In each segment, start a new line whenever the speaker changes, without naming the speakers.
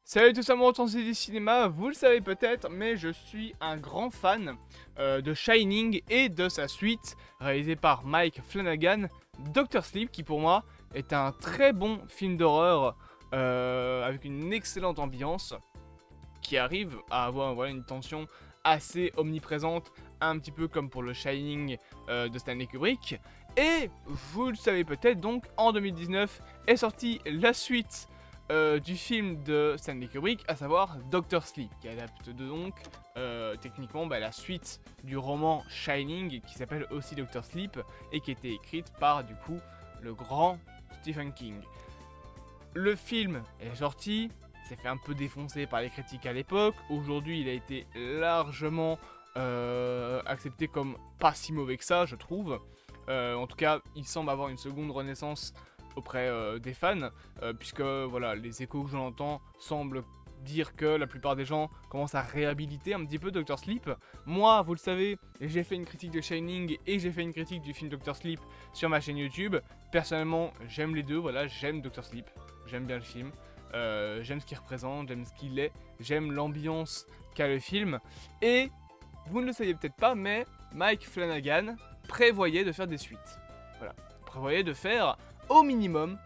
Salut tous amoureux de cinéma, vous le savez peut-être, mais je suis un grand fan de Shining et de sa suite, réalisée par Mike Flanagan, Dr. Sleep, qui pour moi est un très bon film d'horreur avec une excellente ambiance, qui arrive à avoir une tension assez omniprésente, un petit peu comme pour le Shining de Stanley Kubrick. Et vous le savez peut-être, donc en 2019 est sortie la suite du film de Stanley Kubrick, à savoir Dr. Sleep, qui adapte donc techniquement la suite du roman Shining, qui s'appelle aussi Dr. Sleep, et qui a été écrite par du coup le grand Stephen King. Le film est sorti, s'est fait un peu défoncer par les critiques à l'époque. Aujourd'hui, il a été largement accepté comme pas si mauvais que ça, je trouve. En tout cas, il semble avoir une seconde renaissance auprès des fans, puisque voilà, les échos que j'en entends semblent dire que la plupart des gens commencent à réhabiliter un petit peu Dr. Sleep. Moi, vous le savez, j'ai fait une critique de Shining et j'ai fait une critique du film Dr. Sleep sur ma chaîne YouTube. Personnellement, j'aime les deux, voilà, j'aime Dr. Sleep, j'aime bien le film, j'aime ce qu'il représente, j'aime ce qu'il est, j'aime l'ambiance qu'a le film, et vous ne le saviez peut-être pas, mais Mike Flanagan prévoyait de faire des suites. Voilà, prévoyait de faire au minimum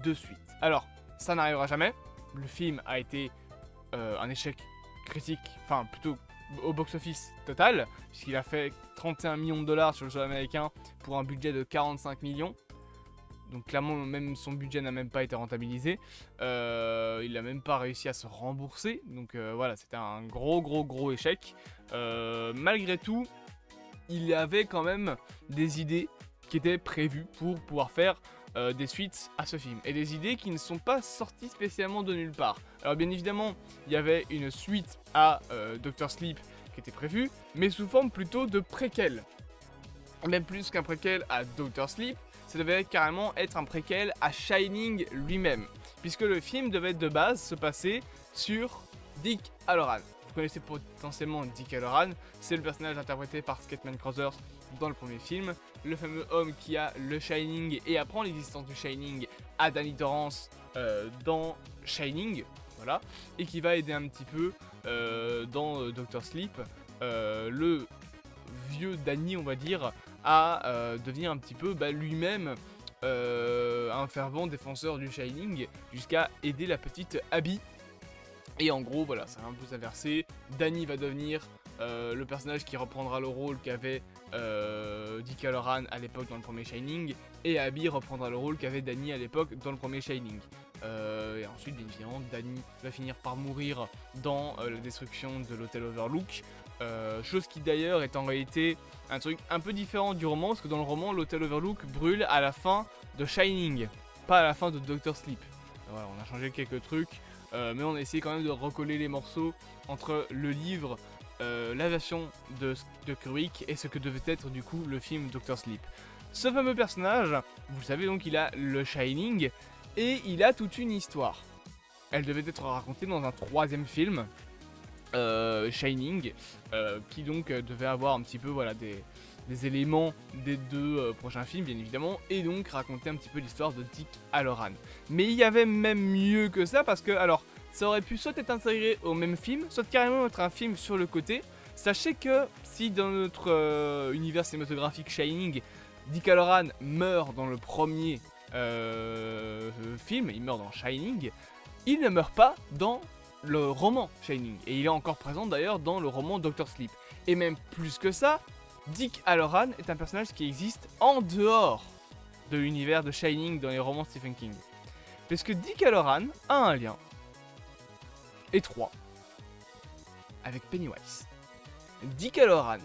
2 suites. Alors, ça n'arrivera jamais. Le film a été un échec critique, enfin plutôt au box-office total, puisqu'il a fait 31 millions de dollars sur le sol américain pour un budget de 45 millions. Donc clairement, même son budget n'a même pas été rentabilisé. Il n'a même pas réussi à se rembourser. Donc voilà, c'était un gros échec. Malgré tout, il y avait quand même des idées qui étaient prévues pour pouvoir faire des suites à ce film. Et des idées qui ne sont pas sorties spécialement de nulle part. Alors bien évidemment, il y avait une suite à Dr. Sleep qui était prévue, mais sous forme plutôt de préquel. Même plus qu'un préquel à Dr. Sleep, ça devait carrément être un préquel à Shining lui-même, puisque le film devait de base se passer sur Dick Hallorann. Vous connaissez potentiellement Dick Hallorann, c'est le personnage interprété par Scatman Crothers dans le premier film, le fameux homme qui a le Shining et apprend l'existence du Shining à Danny Torrance dans Shining, voilà, et qui va aider un petit peu dans Dr. Sleep, le vieux Danny, on va dire, à devenir un petit peu lui-même un fervent défenseur du Shining, jusqu'à aider la petite Abby. Et en gros, voilà, ça va un peu s'inverser. Danny va devenir le personnage qui reprendra le rôle qu'avait Dick Hallorann à l'époque dans le premier Shining, et Abby reprendra le rôle qu'avait Danny à l'époque dans le premier Shining. Et ensuite, bien évidemment, Danny va finir par mourir dans la destruction de l'hôtel Overlook. Chose qui d'ailleurs est en réalité un truc un peu différent du roman, parce que dans le roman, l'hôtel Overlook brûle à la fin de Shining, pas à la fin de Dr. Sleep. Voilà, on a changé quelques trucs, mais on a essayé quand même de recoller les morceaux entre le livre, la version de Kubrick et ce que devait être du coup le film Dr. Sleep. Ce fameux personnage, vous savez donc, il a le Shining et il a toute une histoire. Elle devait être racontée dans un troisième film, Shining, qui donc devait avoir un petit peu voilà, des éléments des deux prochains films bien évidemment, et donc raconter un petit peu l'histoire de Dick Hallorann. Mais il y avait même mieux que ça, parce que alors ça aurait pu soit être intégré au même film, soit carrément être un film sur le côté. Sachez que si dans notre univers cinématographique Shining, Dick Hallorann meurt dans le premier film, il meurt dans Shining, il ne meurt pas dans le roman Shining, et il est encore présent d'ailleurs dans le roman Dr. Sleep. Et même plus que ça, Dick Hallorann est un personnage qui existe en dehors de l'univers de Shining dans les romans Stephen King. Parce que Dick Hallorann a un lien étroit avec Pennywise. Dick Hallorann,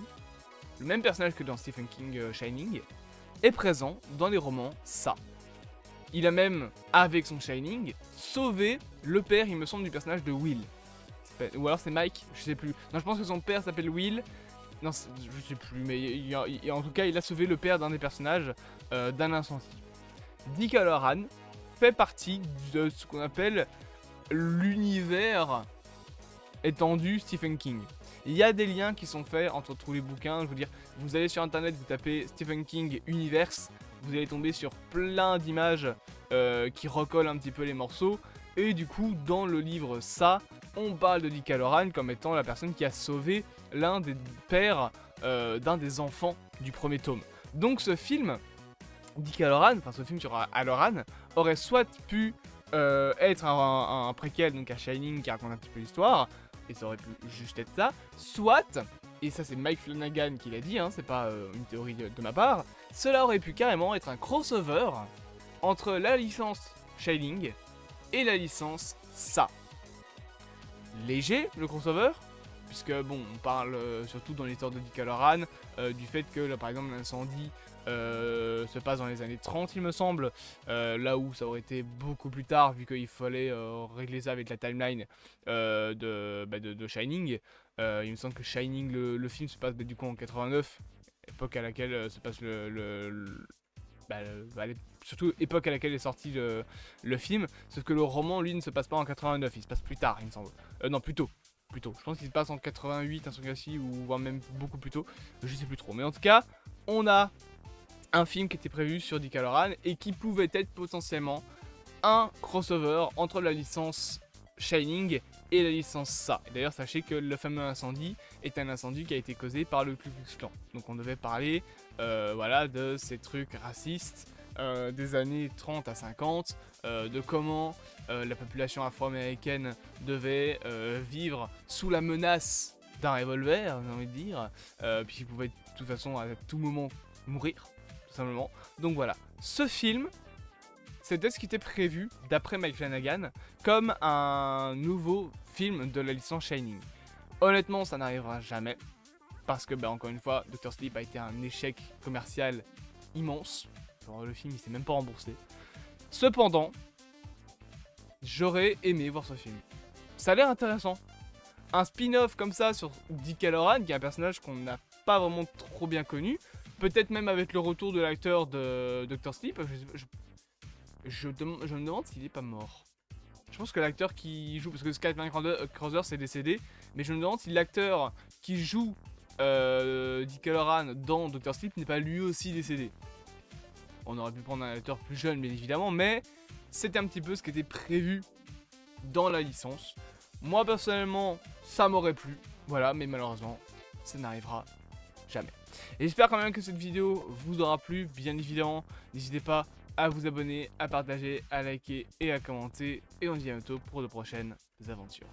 le même personnage que dans Stephen King Shining, est présent dans les romans Ça. Il a même, avec son Shining, sauvé le père, il me semble, du personnage de Will. Ou alors c'est Mike, je sais plus. Non, je pense que son père s'appelle Will. Non, je sais plus, mais en tout cas, il a sauvé le père d'un des personnages d'un incendie. Dick Hallorann fait partie de ce qu'on appelle l'univers étendu Stephen King. Il y a des liens qui sont faits entre tous les bouquins. Je veux dire, vous allez sur internet, vous tapez Stephen King Universe, vous allez tomber sur plein d'images qui recollent un petit peu les morceaux. Et du coup, dans le livre Ça, on parle de Dick Hallorann comme étant la personne qui a sauvé l'un des pères d'un des enfants du premier tome. Donc ce film, Dick Hallorann, enfin ce film sur Hallorann, aurait soit pu être un préquel, donc à Shining qui raconte un petit peu l'histoire, et ça aurait pu juste être ça, soit, et ça c'est Mike Flanagan qui l'a dit, hein, c'est pas une théorie de ma part, cela aurait pu carrément être un crossover entre la licence Shining et la licence Ça. Léger le crossover, puisque bon, on parle surtout dans l'histoire de Dick Hallorann du fait que là, par exemple l'incendie se passe dans les années 30 il me semble, là où ça aurait été beaucoup plus tard vu qu'il fallait régler ça avec la timeline de Shining. Il me semble que Shining, le film se passe du coup en 89, époque à laquelle se passe surtout époque à laquelle est sorti le film, sauf que le roman lui ne se passe pas en 89, il se passe plus tard il me semble, non plus tôt, je pense qu'il se passe en 88, un truc ainsi, ou voire même beaucoup plus tôt, je sais plus trop, mais en tout cas, on a un film qui était prévu sur Dick Hallorann et qui pouvait être potentiellement un crossover entre la licence Shining et la licence Ça. D'ailleurs, sachez que le fameux incendie est un incendie qui a été causé par le Ku Klux Klan. Donc on devait parler voilà, de ces trucs racistes des années 30 à 50, de comment la population afro-américaine devait vivre sous la menace d'un revolver, j'ai envie de dire, puisqu'il pouvait de toute façon à tout moment mourir, tout simplement. Donc voilà, ce film, c'était ce qui était prévu, d'après Mike Flanagan, comme un nouveau film de la licence Shining. Honnêtement, ça n'arrivera jamais, parce que, encore une fois, Dr. Sleep a été un échec commercial immense. Genre, le film, il s'est même pas remboursé. Cependant, j'aurais aimé voir ce film. Ça a l'air intéressant. Un spin-off comme ça sur Dick Hallorann, qui est un personnage qu'on n'a pas vraiment trop bien connu. Peut-être même avec le retour de l'acteur de Dr. Sleep. Je me demande s'il est pas mort. Je pense que l'acteur qui joue, parce que Skyline Crowther s'est décédé, mais je me demande si l'acteur qui joue Dick Hallorann dans Dr. Sleep n'est pas lui aussi décédé. On aurait pu prendre un acteur plus jeune, bien évidemment, mais c'était un petit peu ce qui était prévu dans la licence. Moi, personnellement, ça m'aurait plu, voilà, mais malheureusement, ça n'arrivera jamais. Et j'espère quand même que cette vidéo vous aura plu, bien évidemment. N'hésitez pas à vous abonner, à partager, à liker et à commenter. Et on se dit à bientôt pour de prochaines aventures.